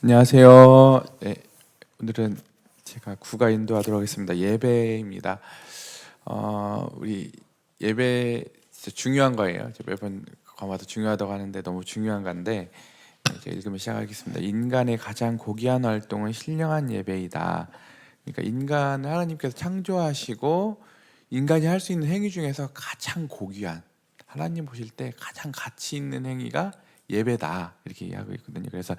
안녕하세요. 네, 오늘은 제가 국아 인도하도록 하겠습니다. 예배입니다. 우리 예배 진짜 중요한 거예요. 제가 매번 과마다 중요하다고 하는데 너무 중요한 건데 이제 읽으면 시작하겠습니다. 인간의 가장 고귀한 활동은 신령한 예배이다. 그러니까 인간을 하나님께서 창조하시고 인간이 할 수 있는 행위 중에서 가장 고귀한, 하나님 보실 때 가장 가치 있는 행위가 예배다, 이렇게 이야기하고 있거든요. 그래서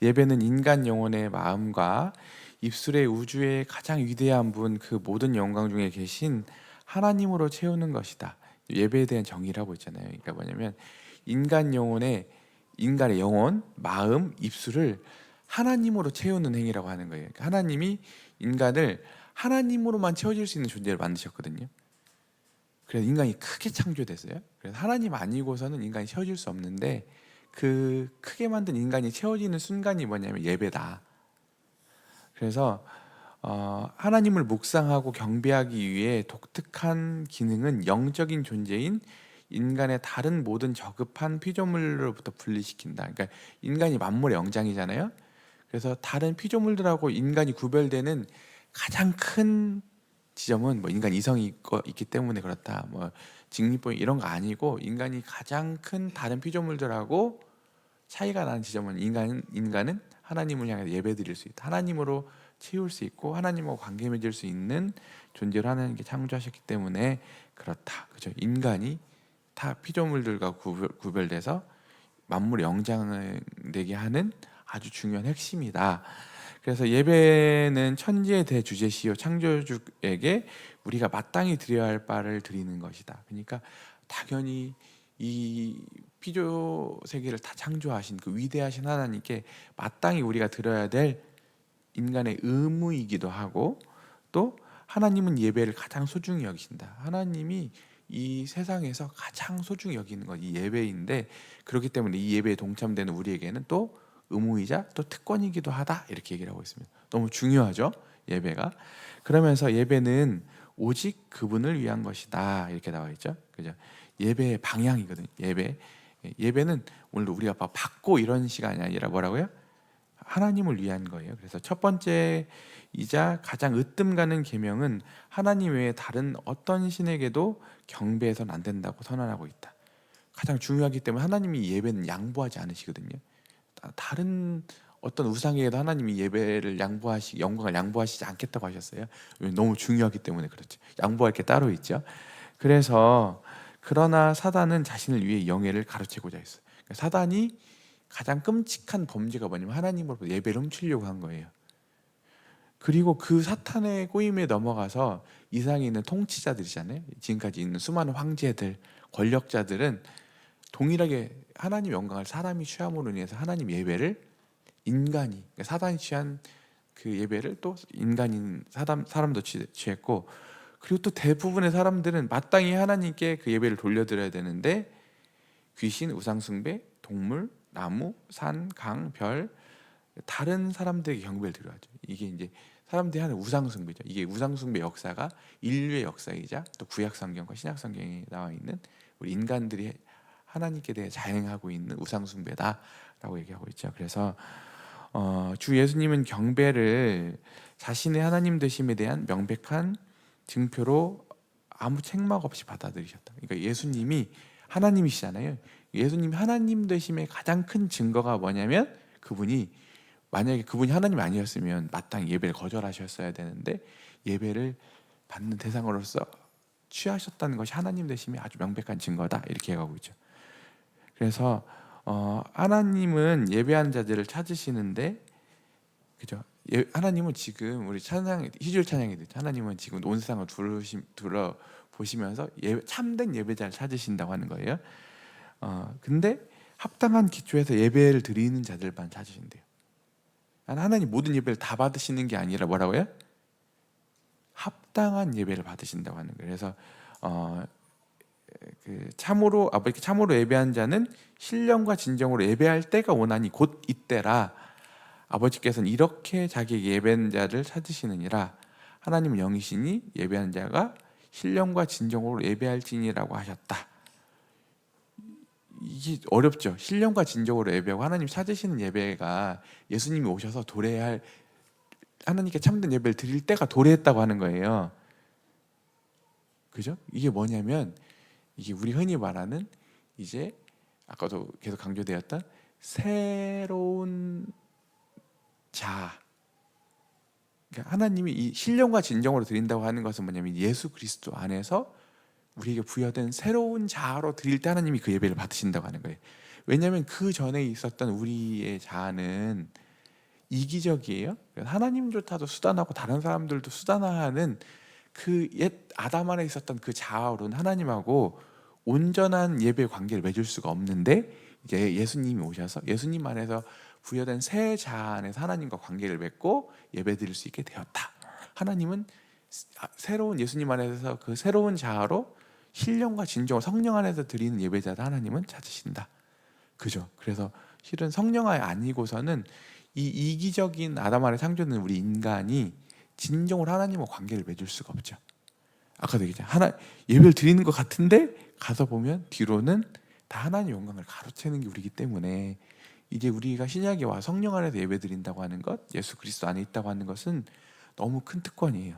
예배는 인간 영혼의 마음과 입술의 우주의 가장 위대한 분, 그 모든 영광 중에 계신 하나님으로 채우는 것이다. 예배에 대한 정의라고 있잖아요. 그러니까 뭐냐면 인간 영혼의 인간의 영혼, 마음, 입술을 하나님으로 채우는 행위라고 하는 거예요. 그러니까 하나님이 인간을 하나님으로만 채워질 수 있는 존재를 만드셨거든요. 그래서 인간이 크게 창조됐어요. 그래서 하나님 아니고서는 인간이 채워질 수 없는데, 그 크게 만든 인간이 채워지는 순간이 뭐냐면 예배다. 그래서 하나님을 묵상하고 경배하기 위해 독특한 기능은 영적인 존재인 인간의 다른 모든 저급한 피조물로부터 분리시킨다. 그러니까 인간이 만물의 영장이잖아요. 그래서 다른 피조물들하고 인간이 구별되는 가장 큰 지점은 뭐 인간 이성이 있기 때문에 그렇다, 뭐 직립보행 이런 거 아니고, 인간이 가장 큰 다른 피조물들하고 차이가 나는 지점은 인간은 하나님을 향해 예배드릴 수 있다. 하나님으로 채울 수 있고 하나님과 관계 맺을 수 있는 존재로 하나님께 창조하셨기 때문에 그렇다. 그죠? 인간이 타 피조물들과 구별돼서 만물의 영장을 되게 하는 아주 중요한 핵심이다. 그래서 예배는 천지의 대주제시요 창조주에게 우리가 마땅히 드려야 할 바를 드리는 것이다. 그러니까 당연히 이 피조 세계를 다 창조하신 그 위대하신 하나님께 마땅히 우리가 드려야 될 인간의 의무이기도 하고, 또 하나님은 예배를 가장 소중히 여기신다. 하나님이 이 세상에서 가장 소중히 여기는 건 이 예배인데, 그렇기 때문에 이 예배에 동참되는 우리에게는 또 의무이자 또 특권이기도 하다, 이렇게 얘기를 하고 있습니다. 너무 중요하죠, 예배가. 그러면서 예배는 오직 그분을 위한 것이다, 이렇게 나와 있죠. 그죠? 예배의 방향이거든요. 예배는 오늘 우리가 받고 이런 시간이 아니라 뭐라고요? 하나님을 위한 거예요. 그래서 첫 번째이자 가장 으뜸 가는 계명은 하나님 외에 다른 어떤 신에게도 경배해서는 안 된다고 선언하고 있다. 가장 중요하기 때문에 하나님이 예배는 양보하지 않으시거든요. 다른 어떤 우상에게도 하나님이 예배를 영광을 양보하시지 않겠다고 하셨어요. 너무 중요하기 때문에 그렇죠. 양보할 게 따로 있죠. 그래서 그러나 사단은 자신을 위해 영예를 가로채고자 했어요. 그러니까 사단이 가장 끔찍한 범죄가 뭐냐면 하나님으로부터 예배를 훔치려고 한 거예요. 그리고 그 사탄의 꼬임에 넘어가서 이 세상에 있는 통치자들이잖아요. 지금까지 있는 수많은 황제들, 권력자들은 동일하게 하나님 영광을 사람이 취함으로 인해서 하나님 예배를 인간이, 그러니까 사단이 취한 그 예배를 또 인간인 사람도 취했고, 그리고 또 대부분의 사람들은 마땅히 하나님께 그 예배를 돌려드려야 되는데 귀신, 우상숭배, 동물, 나무, 산, 강, 별, 다른 사람들에게 경배를 드려야죠. 이게 이제 사람들이 하는 우상숭배죠. 이게 우상숭배 역사가 인류의 역사이자 또 구약 성경과 신약 성경에 나와 있는 우리 인간들이 하나님께 대해 자행하고 있는 우상숭배다라고 얘기하고 있죠. 그래서 주 예수님은 경배를 자신의 하나님 되심에 대한 명백한 증표로 아무 책망 없이 받아들이셨다. 그러니까 예수님이 하나님이시잖아요. 예수님이 하나님 되심의 가장 큰 증거가 뭐냐면, 만약에 그분이 하나님이 아니었으면 마땅히 예배를 거절하셨어야 되는데 예배를 받는 대상으로서 취하셨다는 것이 하나님 되심의 아주 명백한 증거다, 이렇게 얘기하고 있죠. 그래서 하나님은 예배하는 자들을 찾으시는데, 그죠? 하나님은 지금 우리 찬양, 희주일 찬양이 됐죠. 하나님은 지금 온 세상을 둘러보시면서 참된 예배자를 찾으신다고 하는 거예요. 근데 합당한 기초에서 예배를 드리는 자들만 찾으신대요. 하나님 모든 예배를 다 받으시는 게 아니라 뭐라고요? 합당한 예배를 받으신다고 하는 거예요. 그래서 아버지께 참으로 예배한 자는 신령과 진정으로 예배할 때가 오나니 곧 이때라. 아버지께서는 이렇게 자기 예배한 자를 찾으시느니라. 하나님은 영이시니 예배한 자가 신령과 진정으로 예배할지니라고 하셨다. 이게 어렵죠. 신령과 진정으로 예배하고 하나님 찾으시는 예배가 예수님이 오셔서 도래할, 하나님께 참된 예배를 드릴 때가 도래했다고 하는 거예요. 그죠? 이게 뭐냐면 이게 우리 흔히 말하는 이제 아까도 계속 강조되었던 새로운 자. 그러니까 하나님이 이 신령과 진정으로 드린다고 하는 것은 뭐냐면 예수 그리스도 안에서 우리에게 부여된 새로운 자아로 드릴 때 하나님이 그 예배를 받으신다고 하는 거예요. 왜냐하면 그 전에 있었던 우리의 자아는 이기적이에요. 하나님조차도 수단하고 다른 사람들도 수단화하는 그 옛 아담 안에 있었던 그 자아로는 하나님하고 온전한 예배 관계를 맺을 수가 없는데, 이제 예수님이 오셔서 예수님 안에서 부여된 새 자아 안에서 하나님과 관계를 맺고 예배 드릴 수 있게 되었다. 하나님은 새로운 예수님 안에서 그 새로운 자아로 신령과 진정으로 성령 안에서 드리는 예배자를 하나님은 찾으신다. 그죠? 그래서 실은 성령 안에 아니고서는 이 이기적인 아담 안에 창조된 우리 인간이 진정으로 하나님과 관계를 맺을 수가 없죠. 아까도 얘기했잖아요. 하나 예배를 드리는 것 같은데 가서 보면 뒤로는 다 하나님의 영광을 가로채는 게 우리이기 때문에, 이제 우리가 신약에 와 성령 안에서 예배 드린다고 하는 것, 예수 그리스도 안에 있다고 하는 것은 너무 큰 특권이에요.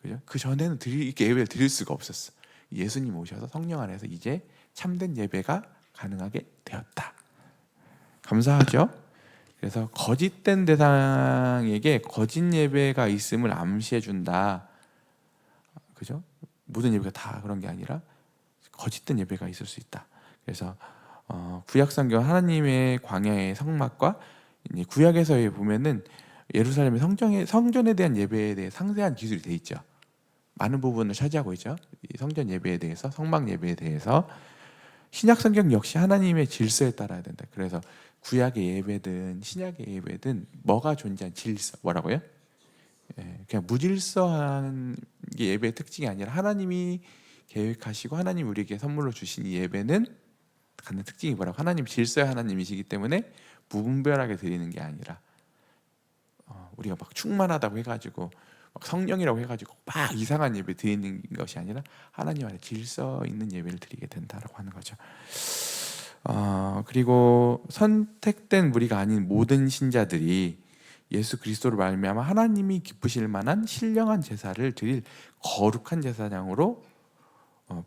그죠? 그 전에는 이렇게 예배를 드릴 수가 없었어. 예수님 오셔서 성령 안에서 이제 참된 예배가 가능하게 되었다. 감사하죠? 그래서 거짓된 대상에게 거짓 예배가 있음을 암시해 준다. 그죠? 모든 예배가 다 그런 게 아니라 거짓된 예배가 있을 수 있다. 그래서 구약 성경 하나님의 광야의 성막과 구약에서 보면은 예루살렘의 성전에 대한 예배에 대해 상세한 기술이 돼 있죠. 많은 부분을 차지하고 있죠. 이 성전 예배에 대해서, 성막 예배에 대해서. 신약 성경 역시 하나님의 질서에 따라야 된다. 그래서 구약의 예배든 신약의 예배든 뭐가 존재한 질서, 뭐라고요? 그냥 무질서한 게 예배의 특징이 아니라 하나님이 계획하시고 하나님 우리에게 선물로 주신 이 예배는 갖는 특징이 뭐라고? 하나님 질서의 하나님이시기 때문에 무분별하게 드리는 게 아니라 우리가 막 충만하다고 해가지고 막 성령이라고 해가지고 막 이상한 예배 드리는 것이 아니라 하나님 안에 질서 있는 예배를 드리게 된다라고 하는 거죠. 그리고 선택된 무리가 아닌 모든 신자들이 예수 그리스도를 말미암아 하나님이 기쁘실 만한 신령한 제사를 드릴 거룩한 제사장으로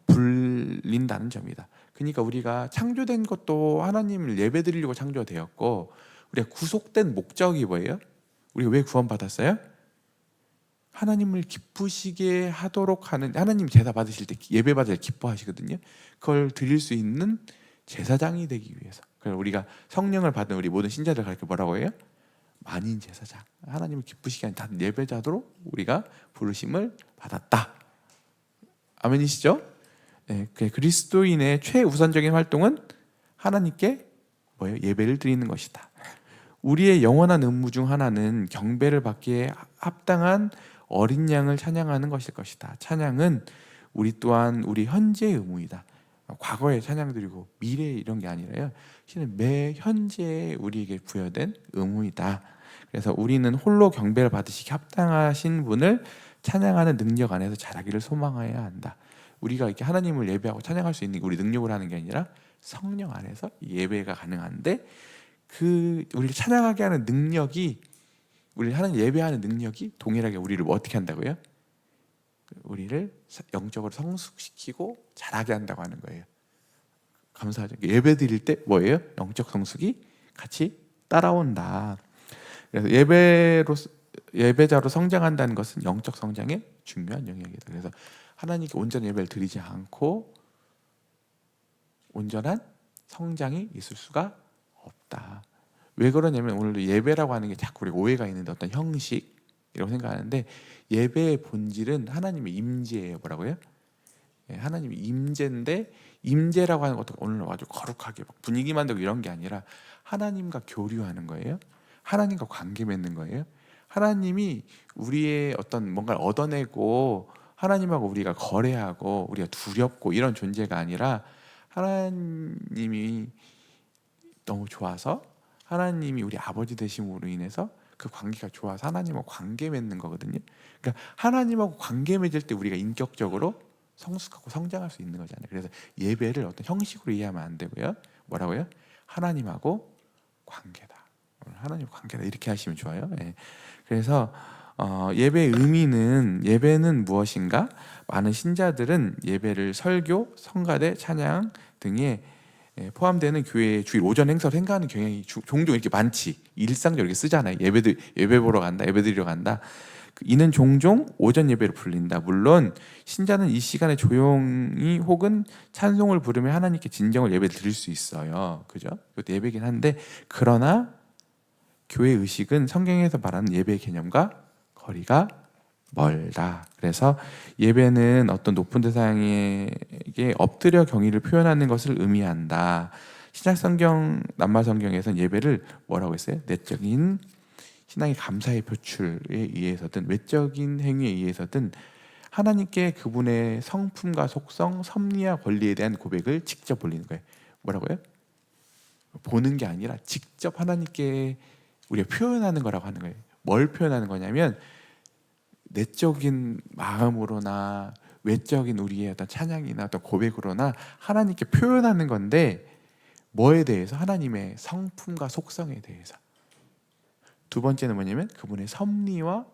불린다는 점이다. 그러니까 우리가 창조된 것도 하나님을 예배드리려고 창조되었고, 우리가 구속된 목적이 뭐예요? 우리가 왜 구원받았어요? 하나님을 기쁘시게 하도록 하는, 하나님 제사 받으실 때 예배 받을 때 기뻐하시거든요. 그걸 드릴 수 있는 제사장이 되기 위해서. 그래서 우리가 성령을 받은 우리 모든 신자들 가르쳐 뭐라고 해요? 만인 제사장, 하나님을 기쁘시게 하는 다 예배자도로 우리가 부르심을 받았다. 아멘이시죠? 네, 그리스도인의 최우선적인 활동은 하나님께 뭐예요? 예배를 드리는 것이다. 우리의 영원한 의무 중 하나는 경배를 받기에 합당한 어린 양을 찬양하는 것일 것이다. 찬양은 우리 또한 우리 현재의 의무이다. 과거에 찬양 드리고 미래 이런 게 아니라요, 실은 매 현재에 우리에게 부여된 의무이다. 그래서 우리는 홀로 경배를 받으시기 합당하신 분을 찬양하는 능력 안에서 자라기를 소망해야 한다. 우리가 이렇게 하나님을 예배하고 찬양할 수 있는 게 우리 능력을 하는 게 아니라 성령 안에서 예배가 가능한데, 그 우리를 찬양하게 하는 능력이, 우리를 하나님 예배하는 능력이 동일하게 우리를 어떻게 한다고요? 우리를 영적으로 성숙시키고 자라게 한다고 하는 거예요. 감사하죠. 예배 드릴 때 뭐예요? 영적 성숙이 같이 따라온다. 그래서 예배자로 성장한다는 것은 영적 성장의 중요한 영역이다. 그래서 하나님께 온전한 예배를 드리지 않고 온전한 성장이 있을 수가 없다. 왜 그러냐면 오늘도 예배라고 하는 게 자꾸 우리가 오해가 있는데 어떤 형식이라고 생각하는데, 예배의 본질은 하나님의 임재예요. 뭐라고요? 하나님의 임재인데, 임재라고 하는 것도 오늘 아주 거룩하게 막 분위기 만들고 이런 게 아니라 하나님과 교류하는 거예요. 하나님과 관계 맺는 거예요. 하나님이 우리의 어떤 뭔가를 얻어내고 하나님하고 우리가 거래하고 우리가 두렵고 이런 존재가 아니라, 하나님이 너무 좋아서 하나님이 우리 아버지 되심으로 인해서 그 관계가 좋아서 하나님하고 관계 맺는 거거든요. 그러니까 하나님하고 관계 맺을 때 우리가 인격적으로 성숙하고 성장할 수 있는 거잖아요. 그래서 예배를 어떤 형식으로 이해하면 안 되고요. 뭐라고요? 하나님하고 관계다. 하나님 관계다 이렇게 하시면 좋아요. 예. 그래서 예배의 의미는 예배는 무엇인가? 많은 신자들은 예배를 설교, 성가대, 찬양 등에 포함되는 교회의 주일 오전 행사를 생각하는 경향이 종종 이렇게 많지. 일상적으로 이렇게 쓰잖아요. 예배 보러 간다, 예배 드리러 간다. 이는 종종 오전 예배로 불린다. 물론 신자는 이 시간에 조용히 혹은 찬송을 부르며 하나님께 진정을 예배 드릴 수 있어요. 그죠? 이것도 예배긴 한데 그러나 교회 의식은 성경에서 말하는 예배 개념과 거리가 멀다. 그래서 예배는 어떤 높은 대상에게 엎드려 경의를 표현하는 것을 의미한다. 신약 성경, 남마 성경에서는 예배를 뭐라고 했어요? 내적인 신앙의 감사의 표출에 의해서든 외적인 행위에 의해서든 하나님께 그분의 성품과 속성, 섭리와 권리에 대한 고백을 직접 올리는 거예요. 뭐라고요? 보는 게 아니라 직접 하나님께 우리가 표현하는 거라고 하는 거예요. 뭘 표현하는 거냐면 내적인 마음으로나 외적인 우리의 어떤 찬양이나 어떤 고백으로나 하나님께 표현하는 건데 뭐에 대해서? 하나님의 성품과 속성에 대해서. 두 번째는 뭐냐면 그분의 섭리와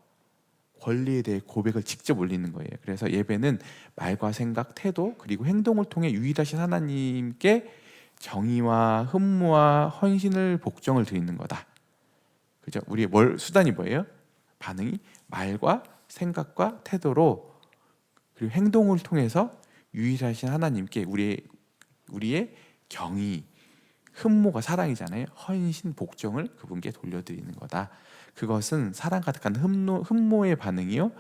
권리에 대해 고백을 직접 올리는 거예요. 그래서 예배는 말과 생각, 태도 그리고 행동을 통해 유일하신 하나님께 정의와 흠모와 헌신을 복종을 드리는 거다. 그죠? 우리의 수단이 뭐예요? 반응이 말과 생각과 태도로 그리고 행동을 통해서 유일하신 하나님께 우리의 경의, 흠모가 사랑이잖아요. 헌신, 복종을 그분께 돌려드리는 거다. 그것은 사랑 가득한 흠모의 반응이요,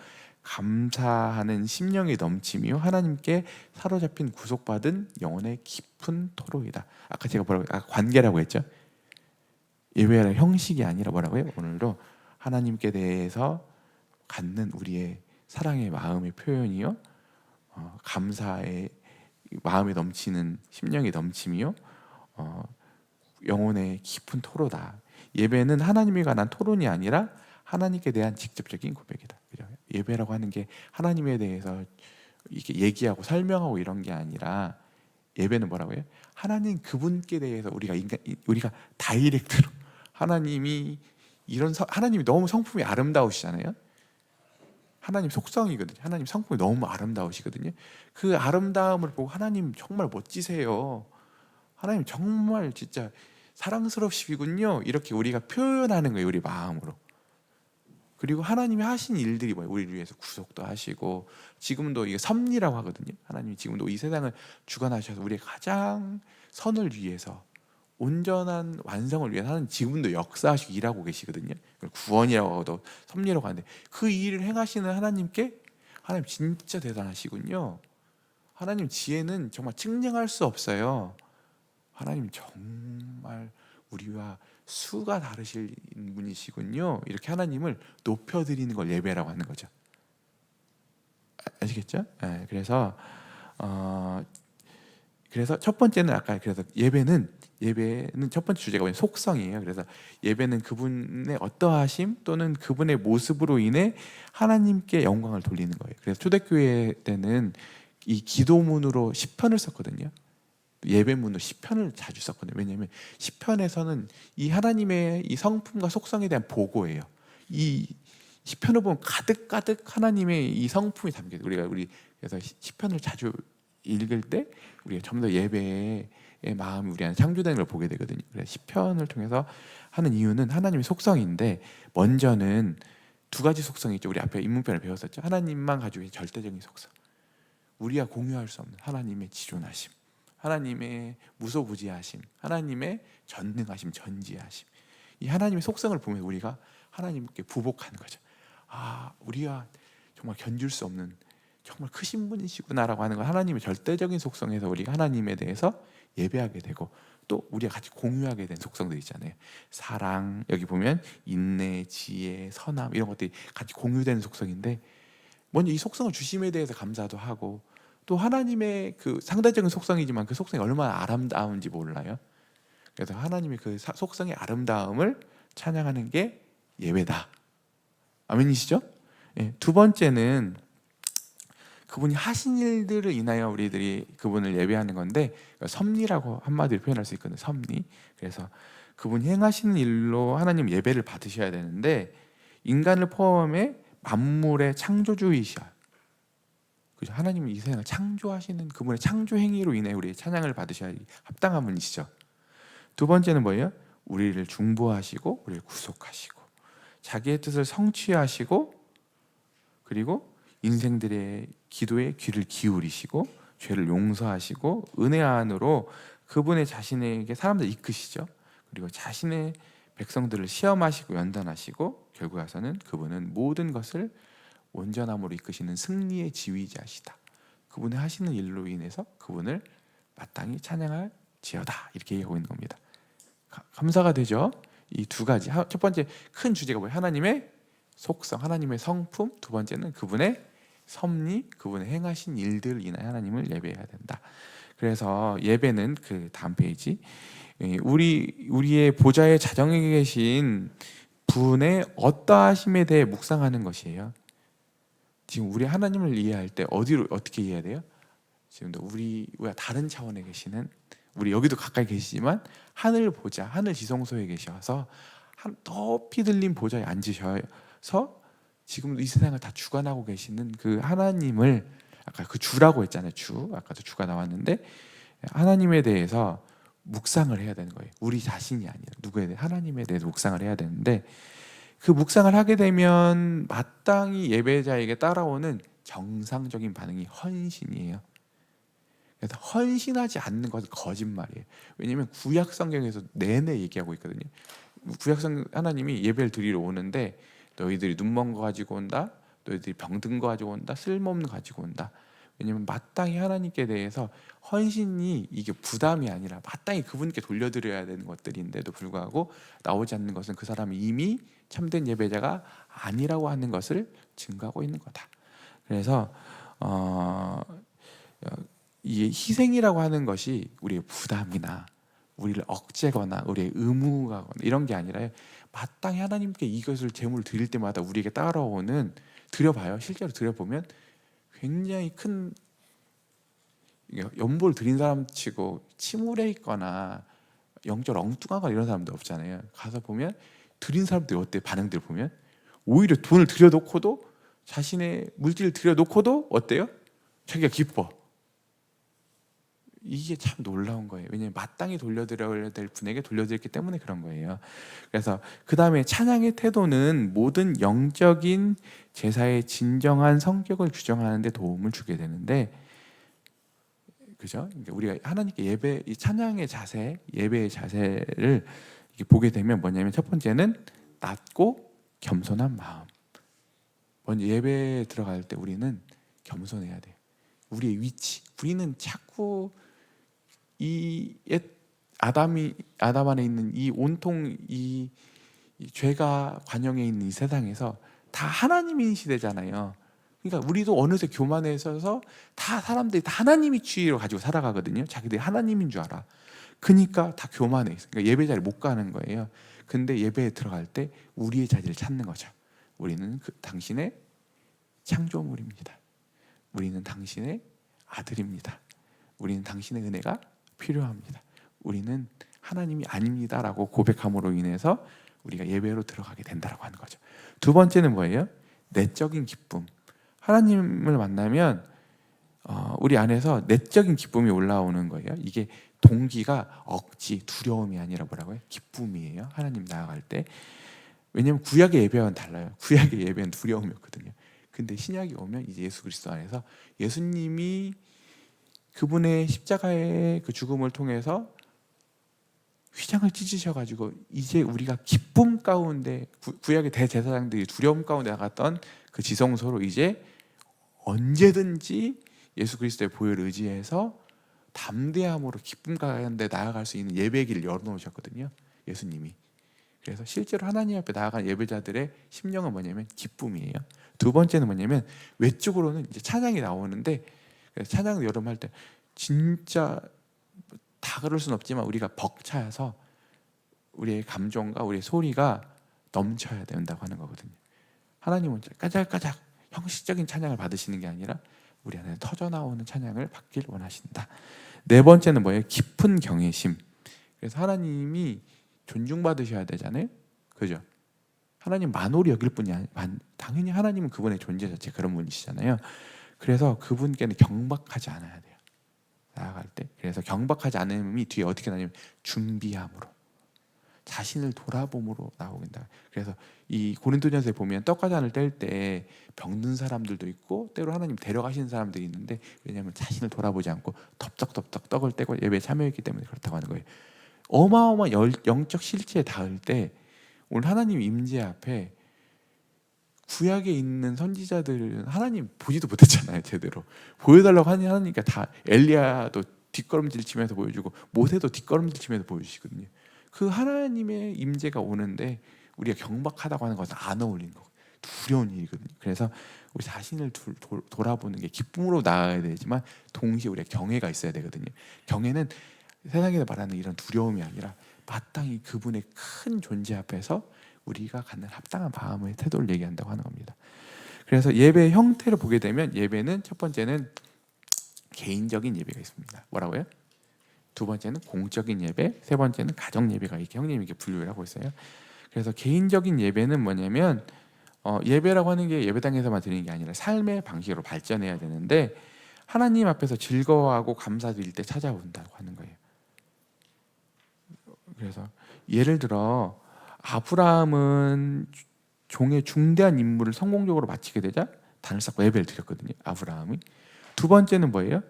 감사하는 심령의 넘침이요, 하나님께 사로잡힌 구속받은 영혼의 깊은 토로이다. 아까 제가 관계라고 했죠. 예배의 형식이 아니라 뭐라고요? 오늘도 하나님께 대해서 갖는 우리의 사랑의 마음의 표현이요, 감사의 마음에 넘치는 심령의 넘침이요, 영혼의 깊은 토로다. 예배는 하나님에 관한 토론이 아니라 하나님께 대한 직접적인 고백이다. 예배라고 하는 게 하나님에 대해서 이렇게 얘기하고 설명하고 이런 게 아니라 예배는 뭐라고요? 하나님 그분께 대해서 우리가 다이렉트로 하나님이 하나님이 너무 성품이 아름다우시잖아요. 하나님 속성이거든요. 하나님 성품이 너무 아름다우시거든요. 그 아름다움을 보고 하나님 정말 멋지세요. 하나님 정말 진짜 사랑스럽시군요. 이렇게 우리가 표현하는 거예요. 우리 마음으로. 그리고 하나님이 하신 일들이 뭐예요? 우리를 위해서 구속도 하시고 지금도 이게 섭리라고 하거든요. 하나님이 지금도 이 세상을 주관하셔서 우리의 가장 선을 위해서 온전한 완성을 위해서 하나님 지금도 역사하시고 일하고 계시거든요. 구원이라고 하고도 섭리라고 하는데 그 일을 행하시는 하나님께 하나님 진짜 대단하시군요. 하나님 지혜는 정말 측량할 수 없어요. 하나님 정말 우리와 수가 다르신 분이시군요. 이렇게 하나님을 높여드리는 걸 예배라고 하는 거죠. 아시겠죠? 네, 그래서 첫 번째는 아까 그래서 예배는 첫 번째 주제가 뭐냐면 속성이에요. 그래서 예배는 그분의 어떠하심 또는 그분의 모습으로 인해 하나님께 영광을 돌리는 거예요. 그래서 초대교회 때는 이 기도문으로 시편을 썼거든요. 예배문으로 시편을 자주 썼거든요. 왜냐하면 시편에서는 이 하나님의 이 성품과 속성에 대한 보고예요. 이 시편을 보면 가득 하나님의 이 성품이 담겨요. 그래서 시편을 자주 읽을 때 우리가 전부 다 예배의 마음이 우리 안에 창조되는 걸 보게 되거든요. 그래서 시편을 통해서 하는 이유는 하나님의 속성인데 먼저는 두 가지 속성이 있죠. 우리 앞에 인문편을 배웠었죠. 하나님만 가지고 있는 절대적인 속성, 우리가 공유할 수 없는 하나님의 지존하심, 하나님의 무소부지하심, 하나님의 전능하심, 전지하심. 이 하나님의 속성을 보면 우리가 하나님께 부복하는 거죠. 우리가 정말 견줄 수 없는 정말 크신 분이시구나라고 하는 건 하나님의 절대적인 속성에서 우리가 하나님에 대해서 예배하게 되고 또 우리가 같이 공유하게 된 속성들 있잖아요. 사랑, 여기 보면 인내, 지혜, 선함 이런 것들이 같이 공유되는 속성인데 먼저 이 속성을 주심에 대해서 감사도 하고 또 하나님의 그 상대적인 속성이지만 그 속성이 얼마나 아름다운지 몰라요. 그래서 하나님의 그 속성의 아름다움을 찬양하는 게 예배다. 아멘이시죠? 두 번째는 그분이 하신 일들을 인하여 우리들이 그분을 예배하는 건데, 섭리라고 한마디로 표현할 수 있거든요. 섭리. 그래서 그분이 행하시는 일로 하나님 예배를 받으셔야 되는데, 인간을 포함해 만물의 창조주이셔. 그죠? 하나님이 이 세상을 창조하시는 그분의 창조 행위로 인해 우리의 찬양을 받으셔야 합당한 분이시죠. 두 번째는 뭐예요? 우리를 중보하시고 우리를 구속하시고 자기의 뜻을 성취하시고, 그리고 인생들의 기도에 귀를 기울이시고 죄를 용서하시고 은혜 안으로 그분의 자신에게 사람들 이끄시죠. 그리고 자신의 백성들을 시험하시고 연단하시고, 결국 와서는 그분은 모든 것을 온전함으로 이끄시는 승리의 지휘자시다. 그분의 하시는 일로 인해서 그분을 마땅히 찬양할 지어다, 이렇게 얘기하고 있는 겁니다. 감사가 되죠. 이 두 가지, 첫 번째 큰 주제가 뭐예요? 하나님의 속성, 하나님의 성품. 두 번째는 그분의 섭리, 그분의 행하신 일들 인하여 하나님을 예배해야 된다. 그래서 예배는 그 다음 페이지, 우리의 보좌의 자정에 계신 분의 어떠하심에 대해 묵상하는 것이에요. 지금 우리 하나님을 이해할 때 어떻게 이해해야 돼요? 지금도 우리와 다른 차원에 계시는, 우리 여기도 가까이 계시지만 하늘 보좌, 하늘 지성소에 계셔서 높이 들린 보좌에 앉으셔서 지금도 이 세상을 다 주관하고 계시는 그 하나님을, 아까 그 주라고 했잖아요. 주, 아까도 주가 나왔는데, 하나님에 대해서 묵상을 해야 되는 거예요. 우리 자신이 아니라 누구에 대해, 하나님에 대해서 묵상을 해야 되는데, 그 묵상을 하게 되면 마땅히 예배자에게 따라오는 정상적인 반응이 헌신이에요. 그래서 헌신하지 않는 것은 거짓말이에요. 왜냐하면 구약 성경에서 내내 얘기하고 있거든요. 구약 성경 하나님이 예배를 드리러 오는데, 너희들이 눈먼 거 가지고 온다, 너희들이 병든 거 가지고 온다, 쓸모없는 거 가지고 온다. 왜냐하면 마땅히 하나님께 대해서 헌신이 이게 부담이 아니라 마땅히 그분께 돌려드려야 되는 것들인데도 불구하고 나오지 않는 것은 그 사람이 이미 참된 예배자가 아니라고 하는 것을 증거하고 있는 거다. 그래서 이 희생이라고 하는 것이 우리의 부담이나 우리를 억제거나 우리의 의무가 이런 게 아니라, 마땅히 하나님께 이것을 제물을 드릴 때마다 우리에게 따라오는, 드려봐요. 실제로 드려보면 굉장히 큰 연보를 드린 사람 치고 침울해 있거나 영적 엉뚱하거나 이런 사람도 없잖아요. 가서 보면 드린 사람들이 어때? 반응들 보면 오히려 돈을 들여놓고도, 자신의 물질을 들여놓고도 어때요? 자기가 기뻐. 이게 참 놀라운 거예요. 왜냐하면 마땅히 돌려드려야 될 분에게 돌려드렸기 때문에 그런 거예요. 그래서 그 다음에 찬양의 태도는 모든 영적인 제사의 진정한 성격을 규정하는 데 도움을 주게 되는데, 그죠? 그러니까 우리가 하나님께 예배, 이 찬양의 자세, 예배의 자세를 보게 되면 뭐냐면, 첫 번째는 낮고 겸손한 마음. 먼저 예배에 들어갈 때 우리는 겸손해야 돼요. 우리의 위치. 우리는 자꾸 이 옛 아담 안에 있는 이 온통 이 죄가 관영해 있는 이 세상에서 다 하나님인 시대잖아요. 그러니까 우리도 어느새 교만에 있어서 다 사람들이 다 하나님의 주의로 가지고 살아가거든요. 자기들이 하나님인 줄 알아. 그러니까 다 교만해 있어. 그러니까 예배 자리에 못 가는 거예요. 근데 예배에 들어갈 때 우리의 자리를 찾는 거죠. 우리는 당신의 창조물입니다. 우리는 당신의 아들입니다. 우리는 당신의 은혜가 필요합니다. 우리는 하나님이 아닙니다라고 고백함으로 인해서 우리가 예배로 들어가게 된다라고 하는 거죠. 두 번째는 뭐예요? 내적인 기쁨. 하나님을 만나면 우리 안에서 내적인 기쁨이 올라오는 거예요. 이게 동기가 억지, 두려움이 아니라 뭐라고요? 기쁨이에요. 하나님 나아갈 때. 왜냐하면 구약의 예배와는 달라요. 구약의 예배는 두려움이었거든요. 근데 신약이 오면 이제 예수 그리스도 안에서 예수님이 그분의 십자가의 그 죽음을 통해서 휘장을 찢으셔가지고 이제 우리가 기쁨 가운데, 구약의 대제사장들이 두려움 가운데 나갔던 그 지성소로 이제 언제든지 예수 그리스도의 보혈을 의지해서 담대함으로 기쁨 가운데 나아갈 수 있는 예배의 길을 열어놓으셨거든요. 예수님이. 그래서 실제로 하나님 앞에 나아간 예배자들의 심령은 뭐냐면 기쁨이에요. 두 번째는 뭐냐면 외적으로는 이제 찬양이 나오는데, 찬양을 여러분 할 때 진짜 다 그럴 수는 없지만 우리가 벅차서 우리의 감정과 우리의 소리가 넘쳐야 된다고 하는 거거든요. 하나님은 까작까작 형식적인 찬양을 받으시는 게 아니라 우리 안에 터져 나오는 찬양을 받길 원하신다. 네 번째는 뭐예요? 깊은 경외심. 그래서 하나님이 존중받으셔야 되잖아요, 그죠? 하나님 만홀히 여길 분이 당연히 하나님은 그분의 존재 자체 그런 분이시잖아요. 그래서 그분께는 경박하지 않아야 돼요, 나아갈 때. 그래서 경박하지 않음이 뒤에 어떻게 나냐면 준비함으로, 자신을 돌아봄으로 나오긴다. 그래서 이 고린도전서에 보면 떡과잔을 뗄 때 병든 사람들도 있고 때로 하나님 데려가시는 사람들이 있는데, 왜냐하면 자신을 돌아보지 않고 덥석덥석 떡을 떼고 예배에 참여했기 때문에 그렇다고 하는 거예요. 어마어마한 영적 실체에 닿을 때 오늘 하나님 임재 앞에 구약에 있는 선지자들은 하나님 보지도 못했잖아요. 제대로 보여달라고 하니까 다 엘리야도 뒷걸음질 치면서 보여주고 모세도 뒷걸음질 치면서 보여주시거든요. 그 하나님의 임재가 오는데 우리가 경박하다고 하는 것은 안 어울리는 거고 두려운 일이거든요. 그래서 우리 자신을 돌아보는 게 기쁨으로 나아야 되지만 동시에 우리가 경외가 있어야 되거든요. 경외는 세상에서 말하는 이런 두려움이 아니라 마땅히 그분의 큰 존재 앞에서 우리가 갖는 합당한 마음의 태도를 얘기한다고 하는 겁니다. 그래서 예배의 형태를 보게 되면 예배는 첫 번째는 개인적인 예배가 있습니다. 뭐라고요? 두 번째는 공적인 예배, 세 번째는 가정 예배가 이렇게 형님이 이렇게 분류를 하고 있어요. 그래서 개인적인 예배는 뭐냐면 예배라고 하는 게 예배당에서만 드리는 게 아니라 삶의 방식으로 발전해야 되는데 하나님 앞에서 즐거워하고 감사드릴 때 찾아온다고 하는 거예요. 그래서 예를 들어 아브라함은 종의 중대한 임무를 성공적으로 마치게 되자 단을 쌓고 예배를 드렸거든요. 아브라함이. 두 번째는 뭐예요?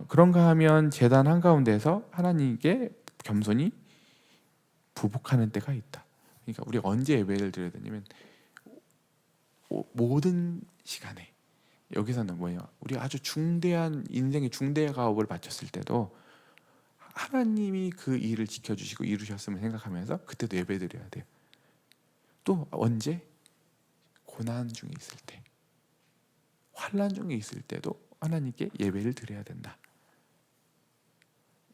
그런가 하면 제단 한가운데서 하나님께 겸손히 부복하는 때가 있다. 그러니까 우리가 언제 예배를 드려야 되냐면 모든 시간에. 여기서는 뭐예요? 우리가 아주 중대한 인생의 중대 가업을 바쳤을 때도 하나님이 그 일을 지켜주시고 이루셨음을 생각하면서 그때도 예배드려야 돼요. 또 언제? 고난 중에 있을 때, 환난 중에 있을 때도 하나님께 예배를 드려야 된다.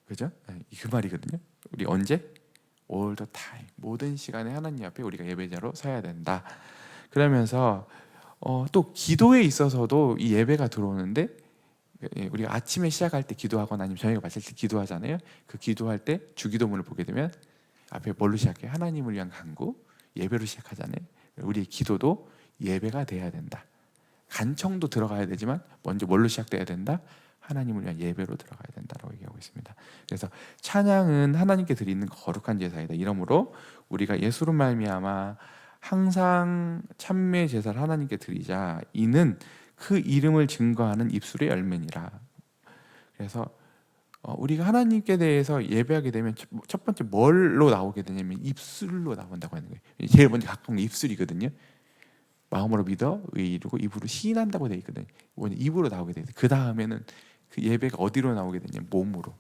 그죠? 그 말이거든요. 우리 언제? All the time. 모든 시간에 하나님 앞에 우리가 예배자로 서야 된다. 그러면서 또 기도에 있어서도 이 예배가 들어오는데, 우리가 아침에 시작할 때 기도하거나 아니면 저녁에 마칠 때 기도하잖아요. 그 기도할 때 주기도문을 보게 되면 앞에 뭘로 시작해요? 하나님을 위한 간구, 예배로 시작하잖아요. 우리의 기도도 예배가 돼야 된다. 간청도 들어가야 되지만 먼저 뭘로 시작돼야 된다? 하나님을 위한 예배로 들어가야 된다라고 얘기하고 있습니다. 그래서 찬양은 하나님께 드리는 거룩한 제사이다. 이러므로 우리가 예수로 말미암아 항상 참매 제사를 하나님께 드리자. 이는 그 이름을 증거하는 입술의 열매니라. 그래서 우리가 하나님께 대해서 예배하게 되면 첫 번째 뭘로 나오게 되냐면 입술로 나온다고 하는 거예요. 제일 먼저 갖고 온 게 입술이거든요. 마음으로 믿어 의이루고 입으로 시인한다고 되어 있거든요. 먼저 입으로 나오게 돼요. 그 다음에는 그 예배가 어디로 나오게 되냐면 몸으로.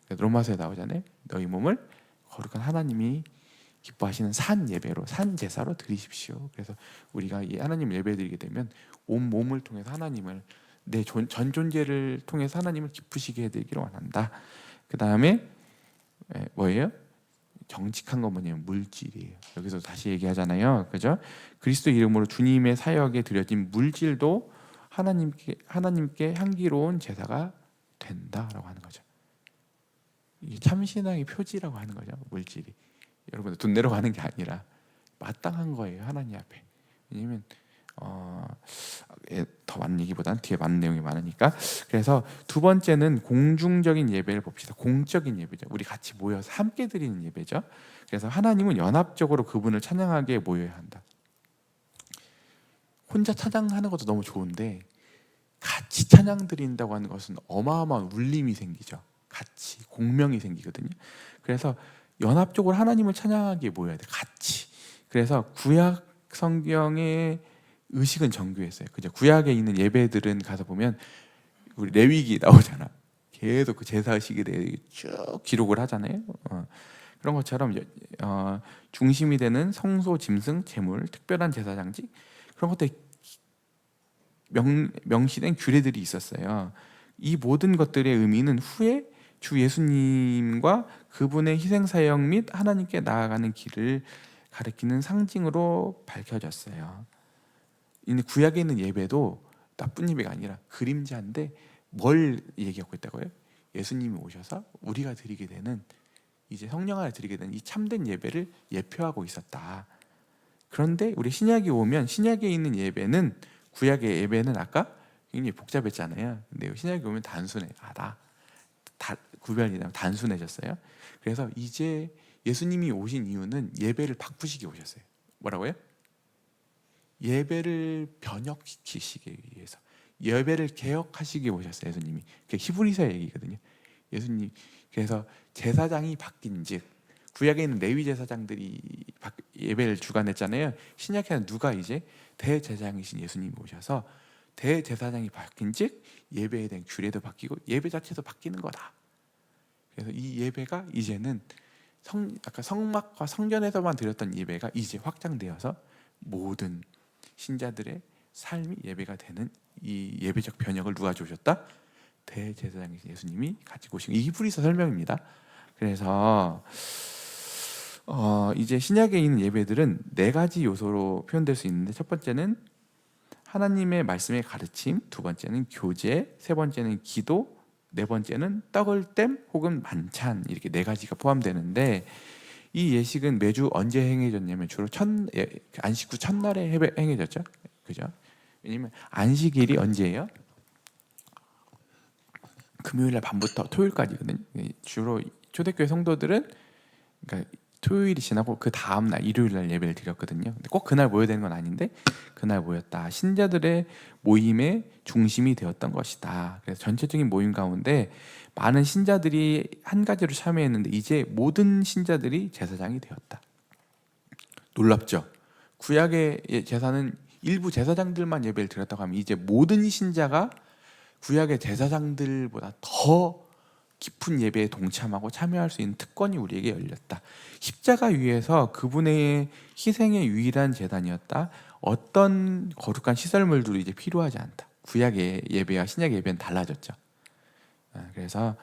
로마서에 나오잖아요. 너희 몸을 거룩한 하나님이 기뻐하시는 산 예배로, 산 제사로 드리십시오. 그래서 우리가 하나님 예배드리게 되면 온 몸을 통해서 하나님을, 내 전 존재를 통해서 하나님을 기쁘시게 해드리기를 원한다. 그 다음에 뭐예요? 정직한 건 뭐냐면 물질이에요. 여기서 다시 얘기하잖아요, 그죠? 그리스도 이름으로 주님의 사역에 드려진 물질도 하나님께 향기로운 제사가 된다라고 하는 거죠. 이게 참신앙의 표지라고 하는 거죠, 물질이. 여러분들 돈 내러 가는 게 아니라 마땅한 거예요, 하나님 앞에. 왜냐면 더 많은 얘기보다는 뒤에 많은 내용이 많으니까. 그래서 두 번째는 공중적인 예배를 봅시다. 공적인 예배죠. 우리 같이 모여서 함께 드리는 예배죠. 그래서 하나님은 연합적으로 그분을 찬양하게 모여야 한다. 혼자 찬양하는 것도 너무 좋은데 같이 찬양 드린다고 하는 것은 어마어마한 울림이 생기죠. 같이 공명이 생기거든요. 그래서 연합적으로 하나님을 찬양하기에 모여야 돼, 같이. 그래서 구약 성경의 의식은 정교했어요. 그죠? 구약에 있는 예배들은 가서 보면 우리 레위기 나오잖아. 계속 그 제사 의식에 대해 쭉 기록을 하잖아요. 그런 것처럼 중심이 되는 성소, 짐승, 제물, 특별한 제사 장식, 그런 것들 명시된 규례들이 있었어요. 이 모든 것들의 의미는 후에 주 예수님과 그분의 희생 사역 및 하나님께 나아가는 길을 가리키는 상징으로 밝혀졌어요. 구약에 있는 예배도 나쁜 예배가 아니라 그림자인데 뭘 얘기하고 있다고요? 예수님이 오셔서 우리가 드리게 되는, 이제 성령 안에 드리게 되는 이 참된 예배를 예표하고 있었다. 그런데 우리 신약이 오면 신약에 있는 예배는, 구약의 예배는 아까 굉장히 복잡했잖아요. 근데 신약이 오면 단순하다. 구별이 되면 단순해졌어요. 그래서 이제 예수님이 오신 이유는 예배를 바꾸시기 오셨어요. 뭐라고요? 예배를 변혁시키시기 위해서, 예배를 개혁하시기 오셨어요. 예수님이. 그게 히브리서 얘기거든요. 예수님, 그래서 제사장이 바뀐즉, 구약에 있는 레위 제사장들이 예배를 주관했잖아요. 신약에는 누가 이제 대제사장이신 예수님이 오셔서 대제사장이 바뀐즉 예배에 대한 규례도 바뀌고 예배 자체도 바뀌는 거다. 그래서 이 예배가 이제는 아까 성막과 성전에서만 드렸던 예배가 이제 확장되어서 모든 신자들의 삶이 예배가 되는 이 예배적 변혁을 누가 주셨다? 대제사장이신 예수님이 가지고 오신, 이 히브리서 설명입니다. 그래서 이제 신약에 있는 예배들은 4가지 요소로 표현될 수 있는데, 첫 번째는 하나님의 말씀의 가르침, 두 번째는 교제, 세 번째는 기도, 네 번째는 떡을 땜 혹은 만찬, 이렇게 4가지가 포함되는데, 이 예식은 매주 언제 행해졌냐면 주로 안식 후 첫날에 행해졌죠. 그죠? 왜냐면 안식일이 언제예요? 금요일 날 밤부터 토요일까지거든요. 주로 초대교회 성도들은 그러니까 토요일이 지나고 그 다음 날 일요일 날 예배를 드렸거든요. 근데 꼭 그날 모여야 되는 건 아닌데 그날 모였다. 신자들의 모임의 중심이 되었던 것이다. 그래서 전체적인 모임 가운데 많은 신자들이 한 가지로 참여했는데 이제 모든 신자들이 제사장이 되었다. 놀랍죠? 구약의 제사는 일부 제사장들만 예배를 드렸다고 하면 이제 모든 신자가 구약의 제사장들보다 더 깊은 예배에 동참하고 참여할 수 있는 특권이 우리에게 열렸다. 십자가 위에서 그분의 희생의 유일한 제단이었다. 어떤 거룩한 시설물들도 이제 필요하지 않다. 구약의 예배와 신약의 예배는 달라졌죠. 그래서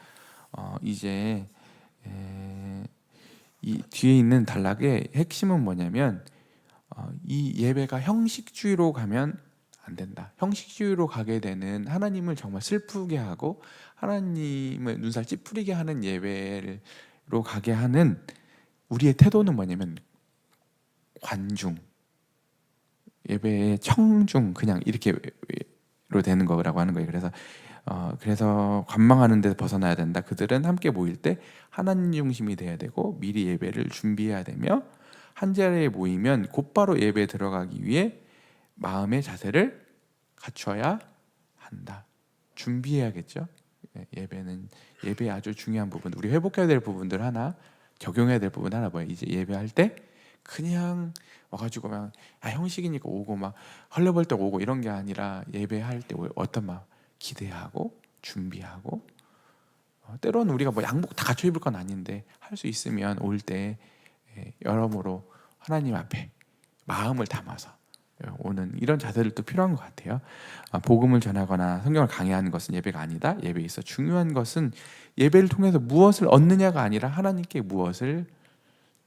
이제 이 뒤에 있는 단락의 핵심은 뭐냐면 이 예배가 형식주의로 가면 안 된다. 형식주의로 가게 되는, 하나님을 정말 슬프게 하고 하나님을 눈살 찌푸리게 하는 예배로 가게 하는 우리의 태도는 뭐냐면 관중, 예배의 청중, 그냥 이렇게로 되는 거라고 하는 거예요. 그래서 관망하는 데서 벗어나야 된다. 그들은 함께 모일 때 하나님 중심이 돼야 되고 미리 예배를 준비해야 되며, 한 자리에 모이면 곧바로 예배에 들어가기 위해 마음의 자세를 갖춰야 한다. 준비해야겠죠. 예배의 아주 중요한 부분, 우리 회복해야 될 부분들 하나, 적용해야 될 부분 하나 뭐예요? 이제 예배할 때 그냥 와가지고 막 형식이니까 오고 막 헐레벌떡 오고 이런 게 아니라, 예배할 때 어떤 마음, 기대하고 준비하고, 때로는 우리가 뭐 양복 다 갖춰 입을 건 아닌데 할 수 있으면 올 때 여러모로 하나님 앞에 마음을 담아서 오는 이런 자세들도 필요한 것 같아요. 복음을 전하거나 성경을 강의하는 것은 예배가 아니다. 예배에 있어 중요한 것은 예배를 통해서 무엇을 얻느냐가 아니라 하나님께 무엇을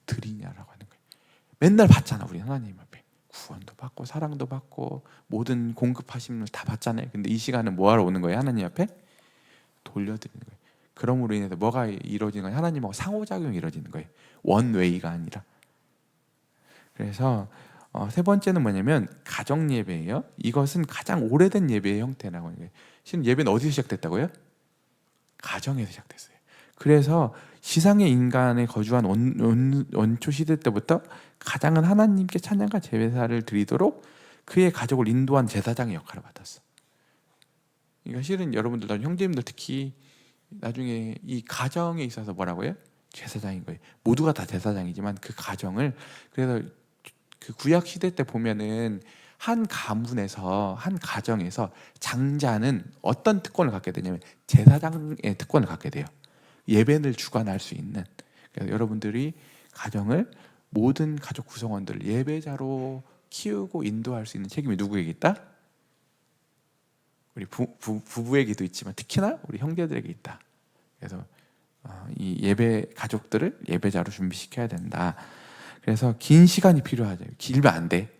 드리냐라고 하는 거예요. 맨날 받잖아, 우리 하나님 앞에 구원도 받고 사랑도 받고 모든 공급하심을 다 받잖아요. 근데 이 시간은 뭐하러 오는 거예요? 하나님 앞에 돌려드리는 거예요. 그럼으로 인해서 뭐가 이루어지는 거예요? 하나님하고 상호작용이 이루어지는 거예요. 원웨이가 아니라. 그래서 세 번째는 뭐냐면 가정 예배예요. 이것은 가장 오래된 예배의 형태라고 하는 거예요. 실은 예배는 어디서 시작됐다고요? 가정에서 시작됐어요. 그래서 지상의 인간에 거주한 원초 시대 때부터 가장은 하나님께 찬양과 제사를 드리도록 그의 가족을 인도한 제사장의 역할을 받았어. 그러니까 실은 여러분들, 형제님들 특히 나중에 이 가정에 있어서 뭐라고요? 제사장인 거예요. 모두가 다 제사장이지만 그 가정을, 그래서 그 구약 시대 때 보면은 한 가문에서, 한 가정에서 장자는 어떤 특권을 갖게 되냐면 제사장의 특권을 갖게 돼요. 예배를 주관할 수 있는. 그래서 여러분들이 가정을, 모든 가족 구성원들을 예배자로 키우고 인도할 수 있는 책임이 누구에게 있다? 우리 부부에게도 있지만 특히나 우리 형제들에게 있다. 그래서 이 예배 가족들을 예배자로 준비시켜야 된다. 그래서 긴 시간이 필요하죠. 길면 안 돼.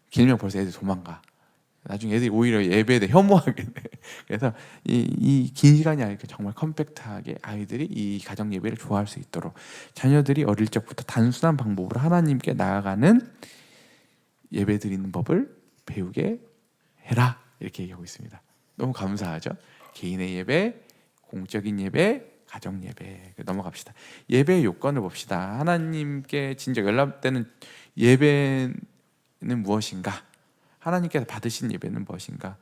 길면 벌써 애들 도망가. 나중에 애들이 오히려 예배에 대해 혐오하게 돼. 그래서 이 긴 시간이 아니라 정말 컴팩트하게 아이들이 이 가정 예배를 좋아할 수 있도록 자녀들이 어릴 적부터 단순한 방법으로 하나님께 나아가는 예배 드리는 법을 배우게 해라, 이렇게 얘기하고 있습니다. 너무 감사하죠. 개인의 예배, 공적인 예배, 가정 예배. 넘어갑시다. 예배의 요건을 봅시다. 하나님께 진정 연락되는 예배는 무엇인가? 하나님께서 받으신 예배는 무엇인가?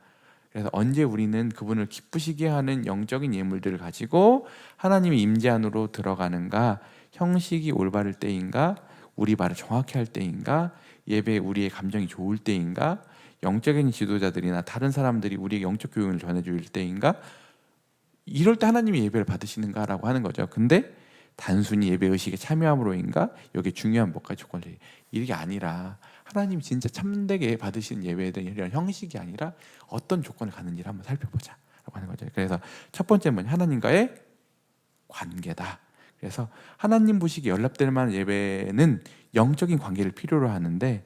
그래서 언제 우리는 그분을 기쁘시게 하는 영적인 예물들을 가지고 하나님의 임재 안으로 들어가는가? 형식이 올바를 때인가? 우리 말을 정확히 할 때인가? 예배에 우리의 감정이 좋을 때인가? 영적인 지도자들이나 다른 사람들이 우리에게 영적 교훈을 전해줄 때인가? 이럴 때 하나님이 예배를 받으시는가라고 하는 거죠. 근데 단순히 예배 의식에 참여함으로인가? 여기 중요한 몇 가지 조건을 이게 아니라 하나님 진짜 참되게 받으시는 예배에 대한 이런 형식이 아니라 어떤 조건을 갖는지를 한번 살펴보자 라고 하는 거죠. 그래서 첫 번째는 뭐냐? 하나님과의 관계다. 그래서 하나님 보시기에 연락될 만한 예배는 영적인 관계를 필요로 하는데,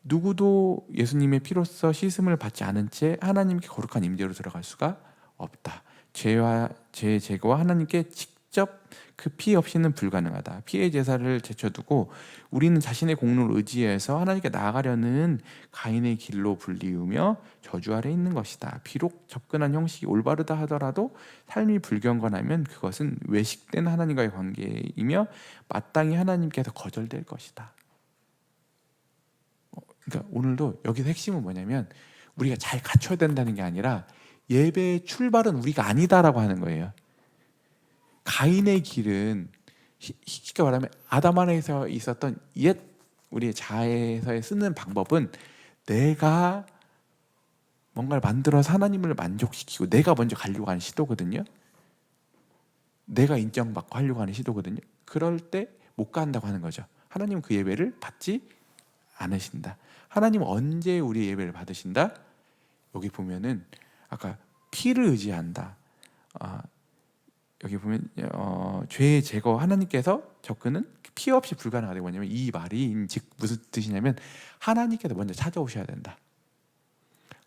누구도 예수님의 피로써 씻음을 받지 않은 채 하나님께 거룩한 임재로 들어갈 수가 없다. 죄 제거와 하나님께 직접 그 피 없이는 불가능하다. 피의 제사를 제쳐두고 우리는 자신의 공로를 의지해서 하나님께 나아가려는 가인의 길로 불리우며 저주 아래 있는 것이다. 비록 접근한 형식이 올바르다 하더라도 삶이 불경건하면 그것은 외식된 하나님과의 관계이며 마땅히 하나님께서 거절될 것이다. 그러니까 오늘도 여기서 핵심은 뭐냐면 우리가 잘 갖춰야 된다는 게 아니라 예배의 출발은 우리가 아니다라고 하는 거예요. 가인의 길은 쉽게 말하면 아담 안에서 있었던 옛 우리의 자아에서 쓰는 방법은 내가 뭔가를 만들어서 하나님을 만족시키고 내가 먼저 가려고 하는 시도거든요. 내가 인정받고 하려고 하는 시도거든요. 그럴 때 못 간다고 하는 거죠. 하나님은 그 예배를 받지 않으신다. 하나님은 언제 우리의 예배를 받으신다? 여기 보면은 아까 피를 의지한다. 여기 보면 죄의 제거 하나님께서 접근은 피 없이 불가능하다. 뭐냐면 이 말이 즉 무슨 뜻이냐면 하나님께서 먼저 찾아오셔야 된다.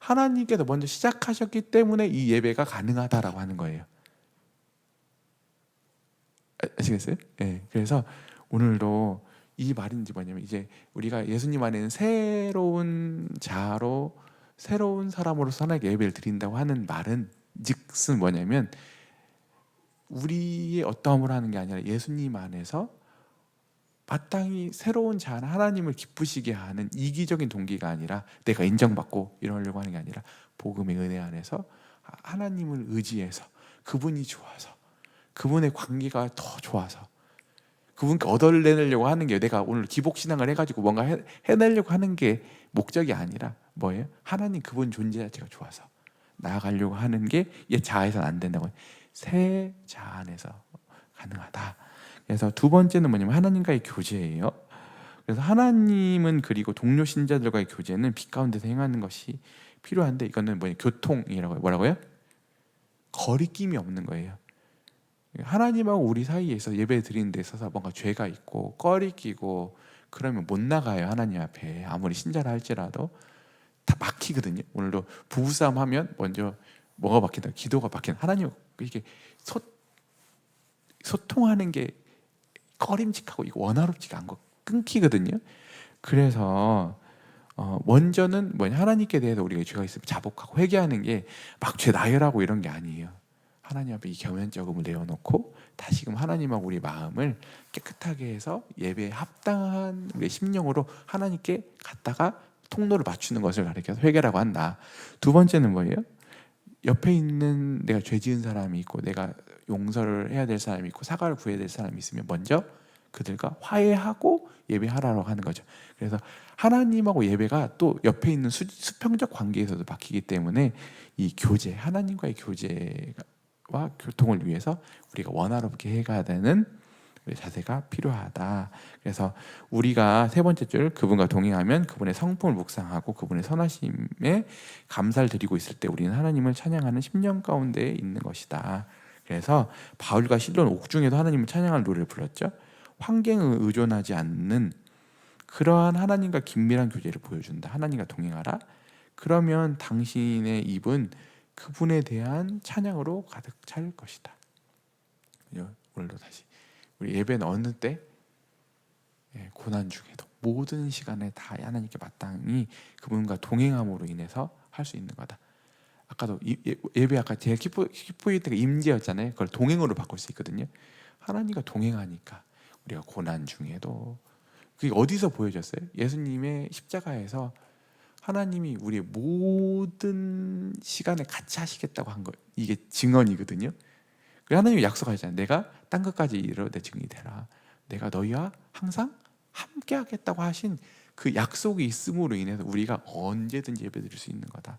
하나님께서 먼저 시작하셨기 때문에 이 예배가 가능하다라고 하는 거예요. 아시겠어요? 네. 그래서 오늘도 이 말인지 뭐냐면 이제 우리가 예수님 안에는 새로운 자로 새로운 사람으로서 하나님께 예배를 드린다고 하는 말은 즉슨 뭐냐면 우리의 어떠함을 하는 게 아니라 예수님 안에서 마땅히 새로운 자 하나님을 기쁘시게 하는 이기적인 동기가 아니라 내가 인정받고 이러려고 하는 게 아니라 복음의 은혜 안에서 하나님을 의지해서 그분이 좋아서 그분의 관계가 더 좋아서 그분께 얻어내려고 하는 게 내가 오늘 기복신앙을 해가지고 뭔가 해내려고 하는 게 목적이 아니라 뭐예요? 하나님 그분 존재 자체가 좋아서 나아가려고 하는 게 옛 자아에서는 안 된다고. 새 자아 안에서 가능하다. 그래서 두 번째는 뭐냐면 하나님과의 교제예요. 그래서 하나님은 그리고 동료 신자들과의 교제는 빛 가운데서 행하는 것이 필요한데 이거는 뭐냐 교통이라고 뭐라고요? 거리낌이 없는 거예요. 하나님하고 우리 사이에 있어 예배 드리는 데 있어서 뭔가 죄가 있고 꺼리끼고 그러면 못 나가요. 하나님 앞에 아무리 신자라 할지라도 다 막히거든요. 오늘도 부부싸움 하면 먼저 뭐가 막힌다? 기도가 막힌다. 하나님 이게 소통하는 게 꺼림직하고 이거 원활롭지가 않고 끊기거든요. 그래서 먼저는 뭐냐 하나님께 대해서 우리가 죄가 있으면 자복하고 회개하는 게 막 죄 나열하고 이런 게 아니에요. 하나님 앞에 이 겸연쩍음을 내어놓고 다시금 하나님하고 우리 마음을 깨끗하게 해서 예배에 합당한 우리의 심령으로 하나님께 갖다가 통로를 맞추는 것을 가리켜서 회개라고 한다. 두 번째는 뭐예요? 옆에 있는 내가 죄 지은 사람이 있고 내가 용서를 해야 될 사람이 있고 사과를 구해야 될 사람이 있으면 먼저 그들과 화해하고 예배하라고 하는 거죠. 그래서 하나님하고 예배가 또 옆에 있는 수평적 관계에서도 바뀌기 때문에 이 교제, 하나님과의 교제와 교통을 위해서 우리가 원활하게 해가야 되는 자세가 필요하다. 그래서 우리가 세 번째 줄 그분과 동행하면 그분의 성품을 묵상하고 그분의 선하심에 감사를 드리고 있을 때 우리는 하나님을 찬양하는 심령 가운데 있는 것이다. 그래서 바울과 실로는 옥중에도 하나님을 찬양하는 노래를 불렀죠. 환경에 의존하지 않는 그러한 하나님과 긴밀한 교제를 보여준다. 하나님과 동행하라. 그러면 당신의 입은 그분에 대한 찬양으로 가득 찰 것이다. 오늘도 다시 우리 예배는 어느 때? 고난 중에도 모든 시간에 다 하나님께 마땅히 그분과 동행함으로 인해서 할 수 있는 거다. 아까도 예배 아까 제가 키포인트 때가 임재였잖아요. 그걸 동행으로 바꿀 수 있거든요. 하나님과 동행하니까 우리가 고난 중에도 그게 어디서 보여졌어요? 예수님의 십자가에서 하나님이 우리의 모든 시간에 같이 하시겠다고 한 거, 이게 증언이거든요. 그래서 하나님이 약속하셨잖아요. 내가 땅 끝까지 이르러 내 증인이 되라. 내가 너희와 항상 함께 하겠다고 하신 그 약속이 있음으로 인해서 우리가 언제든지 예배드릴 수 있는 거다.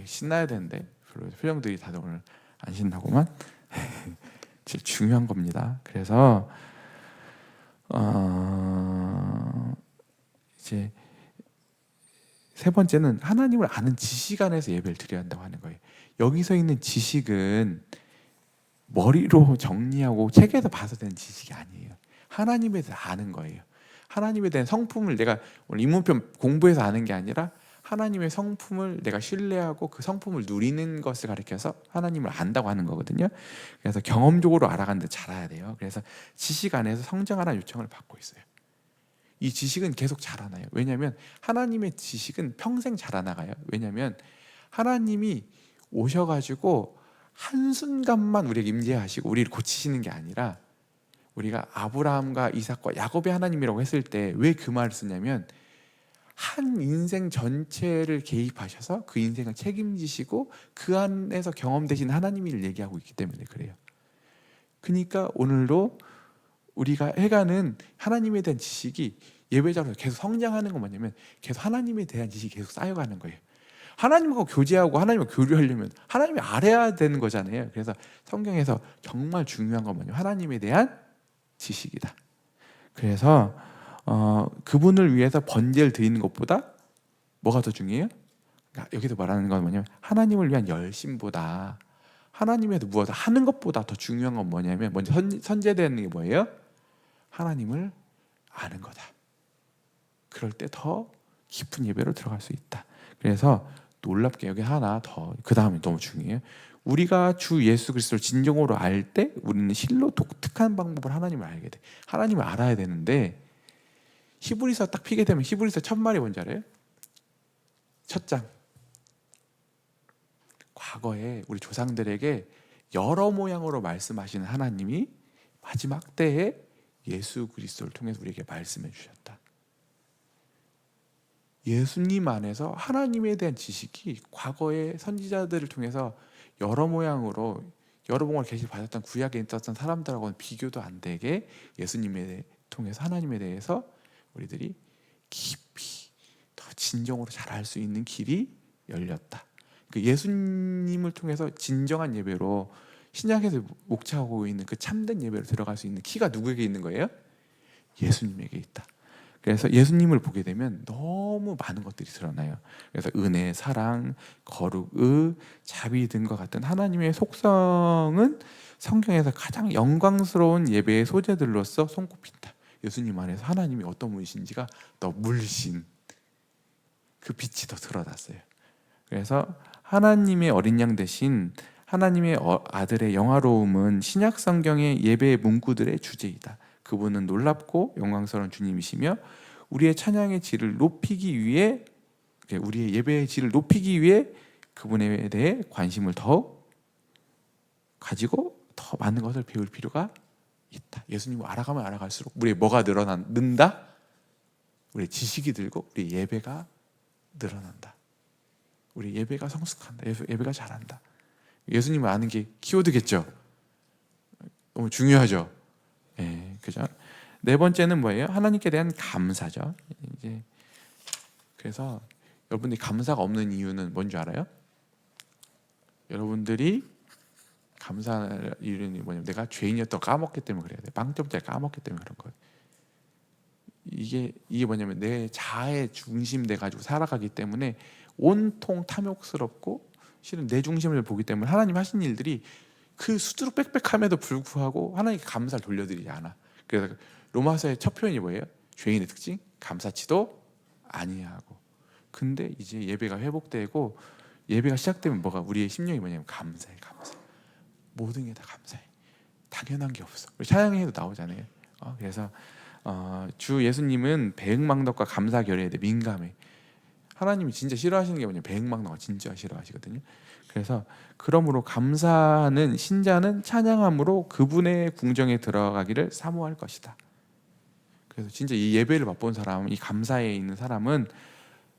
신나야 되는데 별로 표정들이 다들 오늘 안 신나고만. 제일 중요한 겁니다. 그래서 이제 세 번째는 하나님을 아는 지식 안에서 예배를 드려야 한다고 하는 거예요. 여기서 있는 지식은 머리로 정리하고 책에서 봐서 되는 지식이 아니에요. 하나님에 대해서 아는 거예요. 하나님에 대한 성품을 내가 오늘 입문편 공부해서 아는 게 아니라 하나님의 성품을 내가 신뢰하고 그 성품을 누리는 것을 가리켜서 하나님을 안다고 하는 거거든요. 그래서 경험적으로 알아가는데 잘해야 돼요. 그래서 지식 안에서 성장하라는 요청을 받고 있어요. 이 지식은 계속 자라나요. 왜냐하면 하나님의 지식은 평생 자라나가요. 왜냐하면 하나님이 오셔가지고 한순간만 우리에게 임재하시고 우리를 고치시는 게 아니라 우리가 아브라함과 이삭과 야곱의 하나님이라고 했을 때 왜 그 말을 쓰냐면 한 인생 전체를 개입하셔서 그 인생을 책임지시고 그 안에서 경험되신 하나님을 얘기하고 있기 때문에 그래요. 그러니까 오늘도 우리가 해가는 하나님에 대한 지식이 예배자로 계속 성장하는 건 뭐냐면 계속 하나님에 대한 지식이 계속 쌓여가는 거예요. 하나님과 교제하고 하나님과 교류하려면 하나님이 알아야 되는 거잖아요. 그래서 성경에서 정말 중요한 건 뭐냐면 하나님에 대한 지식이다. 그래서 그분을 위해서 번제를 드리는 것보다 뭐가 더 중요해요? 그러니까 여기서 말하는 건 뭐냐면 하나님을 위한 열심보다 하나님에 대해 무엇을 하는 것보다 더 중요한 건 뭐냐면 먼저 선제되는 게 뭐예요? 하나님을 아는 거다. 그럴 때 더 깊은 예배로 들어갈 수 있다. 그래서 놀랍게 여기 하나 더, 그 다음이 너무 중요해요. 우리가 주 예수 그리스도를 진정으로 알 때 우리는 실로 독특한 방법을 하나님을 알게 돼. 하나님을 알아야 되는데 히브리서 딱 피게 되면 히브리서 첫 말이 뭔지 알아요? 첫 장. 과거에 우리 조상들에게 여러 모양으로 말씀하시는 하나님이 마지막 때에 예수 그리스도를 통해서 우리에게 말씀해 주셨다. 예수님 안에서 하나님에 대한 지식이 과거의 선지자들을 통해서 여러 모양으로 여러 봉을 계시 받았던 구약에 있었던 사람들하고는 비교도 안 되게 예수님에 통해서 하나님에 대해서 우리들이 깊이 더 진정으로 잘 알 수 있는 길이 열렸다. 그 예수님을 통해서 진정한 예배로 신약에서 목차하고 있는 그 참된 예배로 들어갈 수 있는 키가 누구에게 있는 거예요? 예수님에게 있다. 그래서 예수님을 보게 되면 너무 많은 것들이 드러나요. 그래서 은혜, 사랑, 거룩, 자비 등과 같은 하나님의 속성은 성경에서 가장 영광스러운 예배의 소재들로서 손꼽힌다. 예수님 안에서 하나님이 어떤 분이신지가 더 물씬 그 빛이 더 드러났어요. 그래서 하나님의 어린 양 대신 하나님의 아들의 영화로움은 신약 성경의 예배의 문구들의 주제이다. 그분은 놀랍고 영광스러운 주님이시며 우리의 찬양의 질을 높이기 위해, 우리의 예배의 질을 높이기 위해 그분에 대해 관심을 더욱 가지고 더 많은 것을 배울 필요가 있다. 예수님을 알아가면 알아갈수록 우리의 뭐가 늘어난다? 우리의 지식이 늘고 우리의 예배가 늘어난다. 우리 예배가 성숙한다. 예배가 잘한다. 예수님을 아는 게 키워드겠죠. 너무 중요하죠. 그죠? 네 번째는 뭐예요? 하나님께 대한 감사죠. 이제 그래서 여러분들이 감사가 없는 이유는 뭔지 알아요? 여러분들이 감사할 이유는 뭐냐면 내가 죄인이었다고 까먹기 때문에 그래야 돼. 빵점짜리 까먹기 때문에 그런 거예요. 이게 뭐냐면 내 자아에 중심돼 가지고 살아가기 때문에 온통 탐욕스럽고 실은 내 중심을 보기 때문에 하나님 하신 일들이 그 수두룩 빽빽함에도 불구하고 하나님께 감사를 돌려드리지 않아. 그래서 로마서의 첫 표현이 뭐예요? 죄인의 특징? 감사치도 아니하고. 근데 이제 예배가 회복되고 예배가 시작되면 뭐가 우리의 심령이 뭐냐면 감사해, 감사. 모든 게 다 감사해. 당연한 게 없어. 우리 찬양에도 나오잖아요. 그래서 주 예수님은 배은망덕과 감사 결의에 대해 민감해. 하나님이 진짜 싫어하시는 게 뭐냐면 배은망덕을 진짜 싫어하시거든요. 그래서 그러므로 감사하는 신자는 찬양함으로 그분의 궁정에 들어가기를 사모할 것이다. 그래서 진짜 이 예배를 맛본 사람, 이 감사에 있는 사람은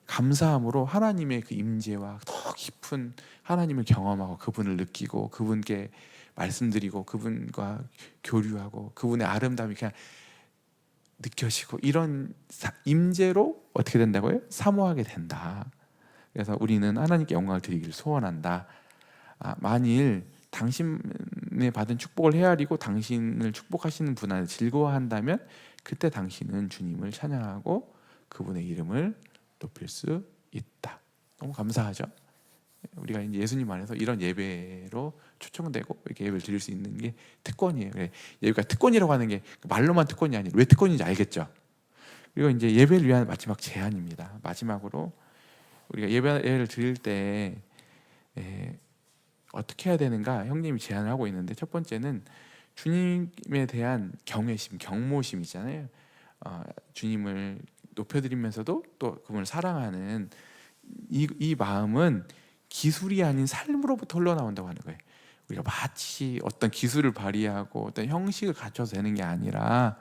감사함으로 하나님의 그 임재와 더 깊은 하나님을 경험하고 그분을 느끼고 그분께 말씀드리고 그분과 교류하고 그분의 아름다움이 그냥 느껴지고 이런 임재로 어떻게 된다고요? 사모하게 된다. 그래서 우리는 하나님께 영광을 드리기를 소원한다. 만일 당신의 받은 축복을 헤아리고 당신을 축복하시는 분 안에 즐거워한다면 그때 당신은 주님을 찬양하고 그분의 이름을 높일 수 있다. 너무 감사하죠. 우리가 이제 예수님 안에서 이런 예배로 초청되고 이렇게 예배를 드릴 수 있는 게 특권이에요. 예배가 특권이라고 하는 게 말로만 특권이 아니라 왜 특권인지 알겠죠. 그리고 이제 예배를 위한 마지막 제안입니다. 마지막으로 우리가 예배를 드릴 때 어떻게 해야 되는가 형님이 제안을 하고 있는데, 첫 번째는 주님에 대한 경외심, 경모심 있잖아요. 주님을 높여드리면서도 또 그분을 사랑하는 이 마음은 기술이 아닌 삶으로부터 흘러나온다고 하는 거예요. 우리가 마치 어떤 기술을 발휘하고 어떤 형식을 갖춰서 되는 게 아니라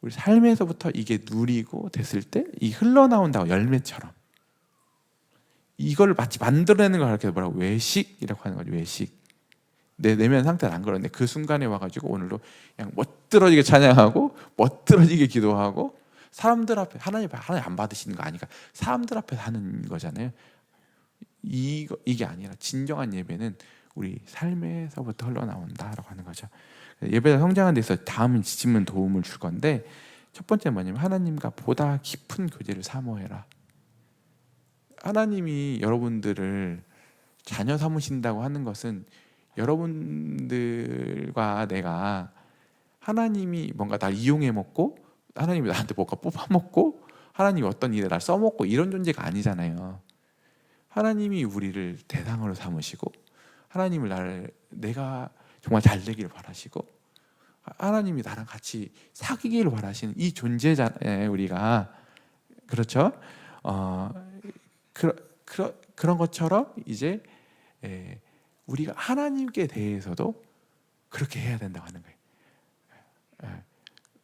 우리 삶에서부터 이게 누리고 됐을 때 이 흘러나온다고, 열매처럼. 이걸 마치 만들어내는 걸 가르쳐서 뭐라고? 외식이라고 하는 거죠. 외식. 내 내면 상태는 안 그런데 그 순간에 와가지고 오늘도 그냥 멋들어지게 찬양하고 멋들어지게 기도하고 사람들 앞에, 하나님 안 받으시는 거 아니까 사람들 앞에 하는 거잖아요. 이게 아니라 진정한 예배는 우리 삶에서부터 흘러나온다라고 하는 거죠. 예배가 성장하는 데 있어서 다음 지침은 도움을 줄 건데, 첫 번째 뭐냐면 하나님과 보다 깊은 교제를 사모해라. 하나님이 여러분들을 자녀 삼으신다고 하는 것은 여러분들과 내가 하나님이 뭔가 날 이용해 먹고 하나님이 나한테 뭔가 뽑아 먹고 하나님이 어떤 일에 날 써먹고 이런 존재가 아니잖아요. 하나님이 우리를 대상으로 삼으시고 하나님을 내가 정말 잘 되기를 바라시고 하나님이 나랑 같이 사귀기를 바라시는 이 존재잖아요, 우리가. 그렇죠? 그런 것처럼 이제 우리가 하나님께 대해서도 그렇게 해야 된다고 하는 거예요.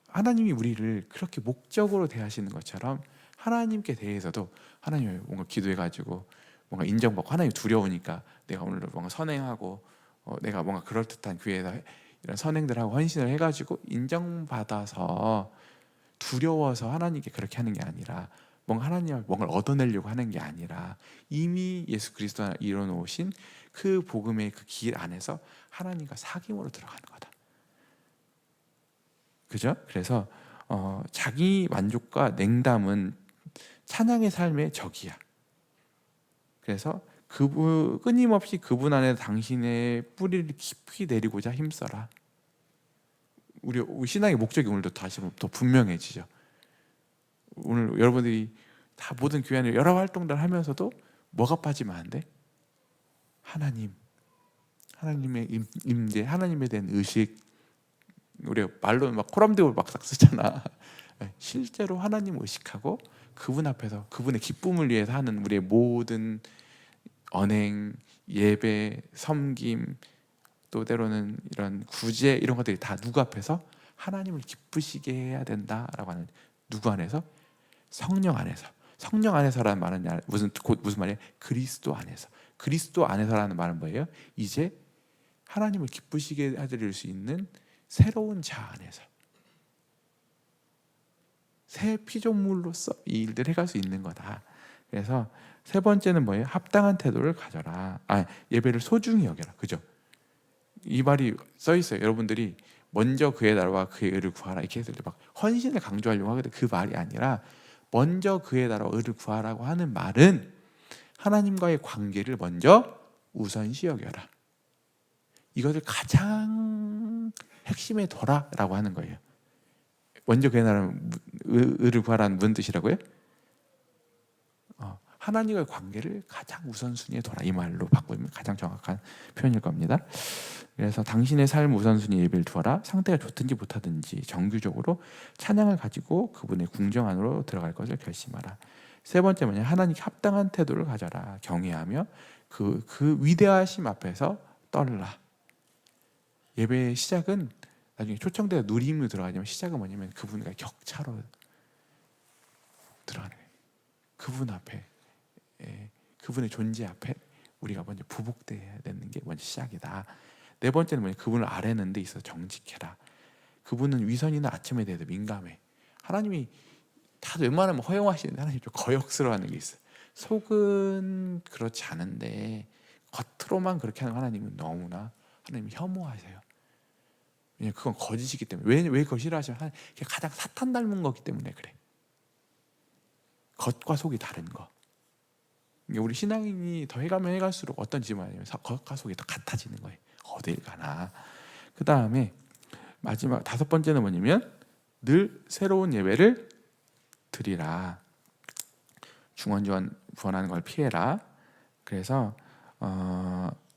하나님이 우리를 그렇게 목적으로 대하시는 것처럼 하나님께 대해서도 하나님을 뭔가 기도해가지고 뭔가 인정받고, 하나님이 두려우니까 내가 오늘 뭔가 선행하고 내가 뭔가 그럴듯한 교회에서 이런 선행들하고 헌신을 해가지고 인정받아서 두려워서 하나님께 그렇게 하는 게 아니라, 뭔가 하나님을 뭔가를 얻어내려고 하는 게 아니라 이미 예수 그리스도가 이뤄놓으신 그 복음의 그 길 안에서 하나님과 사귐으로 들어가는 거다. 그죠? 그래서 자기 만족과 냉담은 찬양의 삶의 적이야. 그래서 끊임없이 그분 안에 당신의 뿌리를 깊이 내리고자 힘써라. 우리 신앙의 목적이 오늘도 다시 더 분명해지죠. 오늘 여러분들이 다 모든 교회 안에 여러 활동들 하면서도 뭐가 빠지면 안 돼? 하나님의 임재, 하나님에 대한 의식. 우리가 말로는 막 코람데오를 막상 쓰잖아. 실제로 하나님 의식하고 그분 앞에서 그분의 기쁨을 위해서 하는 우리의 모든 언행, 예배, 섬김, 또 때로는 이런 구제, 이런 것들이 다 누구 앞에서? 하나님을 기쁘시게 해야 된다라고 하는, 누구 안에서? 성령 안에서. 성령 안에서라는 말은 무슨 말이에요? 그리스도 안에서. 그리스도 안에서라는 말은 뭐예요? 이제 하나님을 기쁘시게 해드릴 수 있는 새로운 자 안에서, 새 피조물로서 이 일들을 해갈 수 있는 거다. 그래서 세 번째는 뭐예요? 합당한 태도를 가져라. 예배를 소중히 여겨라. 그죠? 이 말이 써 있어요. 여러분들이 먼저 그의 나라와 그의 의를 구하라 이렇게 했을 때 막 헌신을 강조하려고 하거든. 그 말이 아니라 먼저 그의 나라와 의를 구하라고 하는 말은 하나님과의 관계를 먼저 우선시 여겨라. 이것을 가장 핵심에 둬라라고 하는 거예요. 먼저 그의 나라와 의를 구하라는 무슨 뜻이라고요? 하나님과의 관계를 가장 우선순위에 둬라, 이 말로 바꾸면 가장 정확한 표현일 겁니다. 그래서 당신의 삶 우선순위 예배를 두어라. 상태가 좋든지 못하든지 정규적으로 찬양을 가지고 그분의 궁정 안으로 들어갈 것을 결심하라. 세 번째 뭐냐, 하나님께 합당한 태도를 가져라. 경외하며 그 위대하심 앞에서 떨라. 예배의 시작은 나중에 초청되어 누림으로 들어가지만 시작은 뭐냐면 그분과 격차로 들어가는 거예요. 그분 앞에, 그분의 존재 앞에 우리가 먼저 부복돼야 되는 게 먼저 시작이다. 네 번째는 뭐냐, 그분을 아뢰는 데 있어서 정직해라. 그분은 위선이나 아첨에 대해서 민감해. 하나님이 다들 웬만하면 허용하시는데 하나님 좀 거역스러워하는 게 있어요. 속은 그렇지 않은데 겉으로만 그렇게 하는 하나님은 너무나 하나님 혐오하세요. 왜냐면 그건 거짓이기 때문에. 왜 그걸 싫어하시면 그게 가장 사탄 닮은 거기 때문에 그래. 겉과 속이 다른 거. 우리 신앙인이 더 해가면 해갈수록 어떤 지점이냐면 겉과 속이 더 같아지는 거예요. 어딜 가나. 그 다음에 마지막 다섯 번째는 뭐냐면 늘 새로운 예배를 드리라. 중언부언하는 걸 피해라. 그래서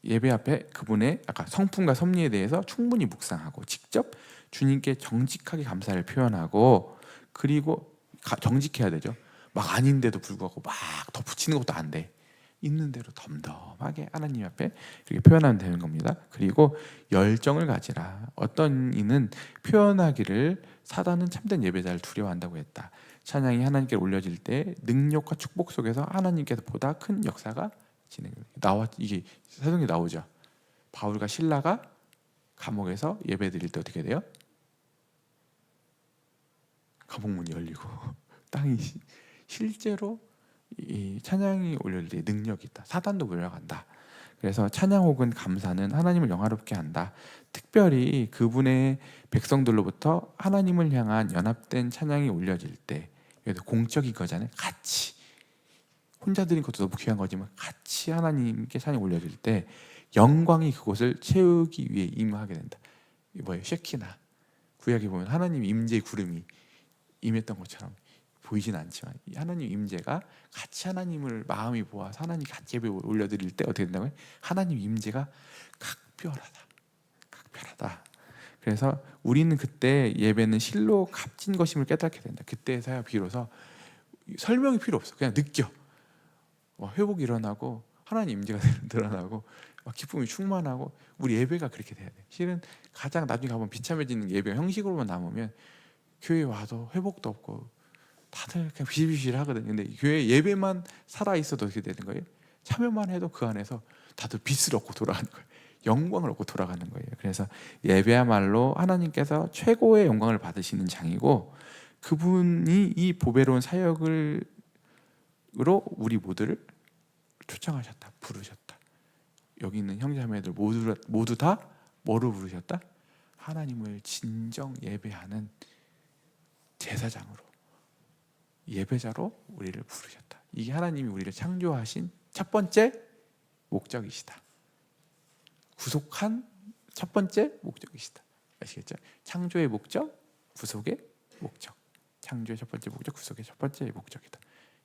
예배 앞에 그분의 아까 성품과 섭리에 대해서 충분히 묵상하고 직접 주님께 정직하게 감사를 표현하고, 그리고 정직해야 되죠. 막 아닌데도 불구하고 막 덧붙이는 것도 안 돼. 있는 대로 덤덤하게 하나님 앞에 이렇게 표현하면 되는 겁니다. 그리고 열정을 가지라. 어떤 이는 표현하기를 사단은 참된 예배자를 두려워한다고 했다. 찬양이 하나님께 올려질 때 능력과 축복 속에서 하나님께서 보다 큰 역사가 진행돼요. 이게 사도행전에 나오죠. 바울과 실라가 감옥에서 예배 드릴 때 어떻게 돼요? 감옥문이 열리고 땅이 실제로 이 찬양이 올릴 때 능력이 있다. 사단도 물러간다. 그래서 찬양 혹은 감사는 하나님을 영화롭게 한다. 특별히 그분의 백성들로부터 하나님을 향한 연합된 찬양이 올려질 때, 그래도 공적인 거잖아요. 같이 혼자 드린 것도 너무 귀한 거지만 같이 하나님께 찬양 올려질 때 영광이 그곳을 채우기 위해 임하게 된다. 이 뭐예요? 쉐키나. 구약에 보면 하나님 임재의 구름이 임했던 것처럼 보이진 않지만 하나님 임재가 같이 하나님을 마음이 보아서 하나님 같이 예배 올려드릴 때 어떻게 된다고요? 하나님 임재가 각별하다. 그래서 우리는 그때 예배는 실로 값진 것임을 깨닫게 된다. 그때서야 비로소 설명이 필요 없어. 그냥 느껴. 회복이 일어나고 하나님 임재가 드러나고 기쁨이 충만하고, 우리 예배가 그렇게 돼야 돼. 실은 가장 나중에 가보면 비참해지는 예배가 형식으로만 남으면 교회 와도 회복도 없고 다들 그냥 비실비실하거든요. 근데 교회 예배만 살아있어도 어떻게 되는 거예요? 참여만 해도 그 안에서 다들 빛을 얻고 돌아가는 거예요. 영광을 얻고 돌아가는 거예요. 그래서 예배야말로 하나님께서 최고의 영광을 받으시는 장이고, 그분이 이 보배로운 사역으로 우리 모두를 초청하셨다, 부르셨다. 여기 있는 형제자매들 모두 다 뭐로 부르셨다? 하나님을 진정 예배하는 제사장으로, 예배자로 우리를 부르셨다. 이게 하나님이 우리를 창조하신 첫 번째 목적이시다. 구속한 첫 번째 목적이시다. 아시겠죠? 창조의 목적, 구속의 목적. 창조의 첫 번째 목적, 구속의 첫 번째 목적이다.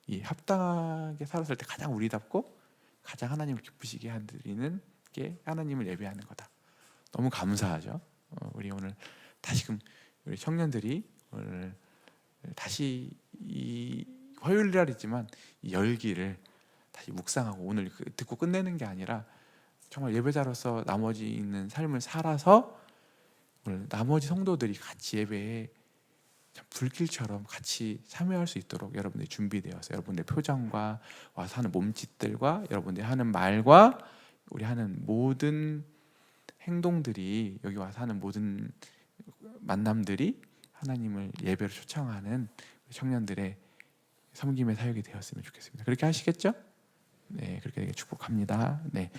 이 합당하게 살았을 때 가장 우리답고 가장 하나님을 기쁘시게 하는 게 하나님을 예배하는 거다. 너무 감사하죠. 우리 오늘 다시금 우리 청년들이 오늘 다시 이 화요일 날이지만 이 열기를 다시 묵상하고 오늘 듣고 끝내는 게 아니라 정말 예배자로서 나머지 있는 삶을 살아서 오늘 나머지 성도들이 같이 예배에 불길처럼 같이 참여할 수 있도록 여러분들이 준비되어서 여러분들의 표정과 와서 하는 몸짓들과 여러분들이 하는 말과 우리 하는 모든 행동들이, 여기 와서 하는 모든 만남들이 하나님을 예배로 초청하는 청년들의 섬김의 사역이 되었으면 좋겠습니다. 그렇게 하시겠죠? 네, 그렇게 되게 축복합니다. 네.